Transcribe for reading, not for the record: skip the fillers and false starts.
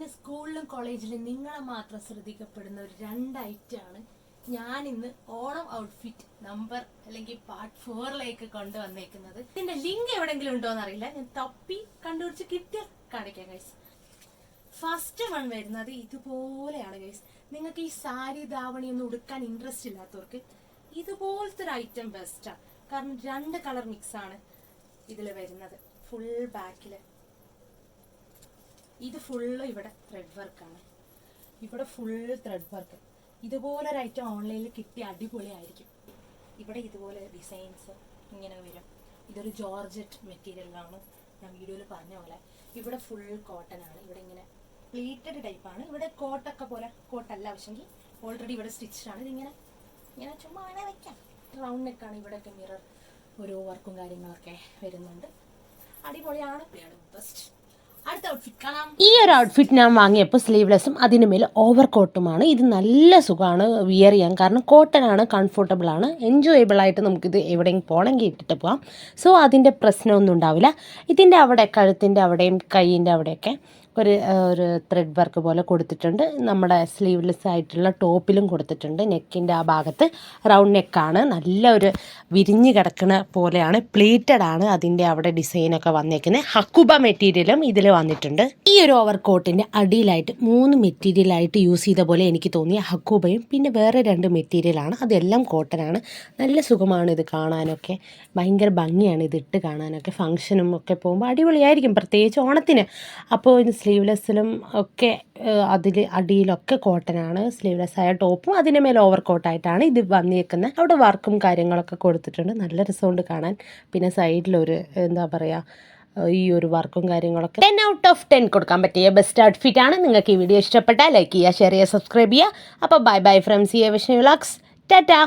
ഇന്ന് സ്കൂളിലും കോളേജിലും നിങ്ങളെ മാത്രം ശ്രദ്ധിക്കപ്പെടുന്ന ഒരു 2 ഐറ്റമാണ് ഞാൻ ഇന്ന് ഓണം ഔട്ട്ഫിറ്റ് നമ്പർ അല്ലെങ്കിൽ പാർട്ട് 4ലേക്ക് കൊണ്ടുവന്നേക്കുന്നത്. ഇതിന്റെ ലിങ്ക് എവിടെങ്കിലും ഉണ്ടോന്ന് അറിയില്ല, ഞാൻ തപ്പി കണ്ടുപിടിച്ച് കിട്ടിയ കാണിക്കാം ഗൈസ്. ഫസ്റ്റ് വൺ വരുന്നത് ഇതുപോലെയാണ് ഗൈസ്. നിങ്ങൾക്ക് ഈ സാരി ധാവണി ഒന്നും ഉടുക്കാൻ ഇൻട്രസ്റ്റ് ഇല്ലാത്തവർക്ക് ഇതുപോലത്തെ ഒരു ഐറ്റം ബെസ്റ്റാണ്. കാരണം 2 കളർ മിക്സ് ആണ് ഇതിൽ വരുന്നത്. ഫുൾ ബാക്കില് ഇത് ഫുള്ള് ഇവിടെ ത്രെഡ് വർക്കാണ്, ഇവിടെ ഫുൾ ത്രെഡ് വർക്ക്. ഇതുപോലൊരു ഐറ്റം ഓൺലൈനിൽ കിട്ടിയ അടിപൊളിയായിരിക്കും. ഇവിടെ ഇതുപോലെ ഡിസൈൻസ് ഇങ്ങനെ വരും. ഇതൊരു ജോർജറ്റ് മെറ്റീരിയലാണ്, ഞാൻ വീഡിയോയിൽ പറഞ്ഞ പോലെ. ഇവിടെ ഫുൾ കോട്ടൺ ആണ്, ഇവിടെ ഇങ്ങനെ പ്ലീറ്റഡ് ടൈപ്പാണ്. ഇവിടെ കോട്ടൊക്കെ പോലെ കോട്ടല്ല, പക്ഷെങ്കിൽ ഓൾറെഡി ഇവിടെ സ്റ്റിച്ചാണ്. ഇതിങ്ങനെ ഇങ്ങനെ ചുമ്മാ അങ്ങനെ വയ്ക്കാം. റൗണ്ട് നെക്കാണ്, ഇവിടെയൊക്കെ മിറർ ഓരോ വർക്കും കാര്യങ്ങളൊക്കെ വരുന്നുണ്ട്. അടിപൊളിയാണ്, ബെസ്റ്റ്. ഈ ഒരു ഔട്ട്ഫിറ്റ് ഞാൻ വാങ്ങിയപ്പോൾ സ്ലീവ്ലെസ്സും അതിന് മേലെ ഓവർ കോട്ടുമാണ്. ഇത് നല്ല സുഖമാണ് വിയർ ചെയ്യാൻ, കാരണം കോട്ടൺ ആണ്, കംഫർട്ടബിൾ ആണ്, എൻജോയബിൾ ആയിട്ട് നമുക്കിത് എവിടെയെങ്കിലും പോകണമെങ്കിൽ ഇട്ടിട്ട് പോകാം. സോ അതിൻ്റെ പ്രശ്നമൊന്നും ഉണ്ടാവില്ല. ഇതിൻ്റെ അവിടെ കഴുത്തിൻ്റെ അവിടെയും കൈയിൻ്റെ അവിടെയൊക്കെ ഒരു ത്രെഡ് വർക്ക് പോലെ കൊടുത്തിട്ടുണ്ട്. നമ്മുടെ സ്ലീവ്ലെസ് ആയിട്ടുള്ള ടോപ്പിലും കൊടുത്തിട്ടുണ്ട്. നെക്കിൻ്റെ ആ ഭാഗത്ത് റൗണ്ട് നെക്കാണ്, നല്ല ഒരു വിരിഞ്ഞ് കിടക്കുന്ന പോലെയാണ്, പ്ലീറ്റഡ് ആണ്. അതിൻ്റെ അവിടെ ഡിസൈനൊക്കെ വന്നേക്കുന്നത്. ഹക്കുബ മെറ്റീരിയലും ഇതിൽ വന്നിട്ടുണ്ട്. ഈ ഒരു ഓവർ കോട്ടിൻ്റെ അടിയിലായിട്ട് 3 മെറ്റീരിയലായിട്ട് യൂസ് ചെയ്ത പോലെ എനിക്ക് തോന്നിയ ഹക്കുബയും പിന്നെ വേറെ 2 മെറ്റീരിയലാണ്. അതെല്ലാം കോട്ടനാണ്. നല്ല സുഖമാണ് ഇത് കാണാനൊക്കെ, ഭയങ്കര ഭംഗിയാണ് ഇതിട്ട് കാണാനൊക്കെ. ഫംഗ്ഷനും ഒക്കെ പോകുമ്പോൾ അടിപൊളിയായിരിക്കും, പ്രത്യേകിച്ച് ഓണത്തിന്. അപ്പോൾ ഇത് സ്ലീവ്ലെസ്സിലും ഒക്കെ അതിൽ അടിയിലൊക്കെ കോട്ടനാണ്. സ്ലീവ്ലെസ് ആയ ടോപ്പും അതിൻ്റെ മേലെ ഓവർ കോട്ടായിട്ടാണ് ഇത് വന്നിരിക്കുന്നത്. അവിടെ വർക്കും കാര്യങ്ങളൊക്കെ കൊടുത്തിട്ടുണ്ട്, നല്ല രസമുണ്ട് കാണാൻ. പിന്നെ സൈഡിലൊരു എന്താ പറയുക, ഈ ഒരു വർക്കും കാര്യങ്ങളൊക്കെ 10 ഔട്ട് ഓഫ് 10 കൊടുക്കാൻ പറ്റിയ ബെസ്റ്റ് ഔട്ട്ഫിറ്റ് ആണ്. നിങ്ങൾക്ക് ഈ വീഡിയോ ഇഷ്ടപ്പെട്ടാൽ ലൈക്ക് ചെയ്യുക, ഷെയർ ചെയ്യുക, സബ്സ്ക്രൈബ് ചെയ്യുക. അപ്പോൾ bye bye from CA Vaishnavi Vlogs. Tata.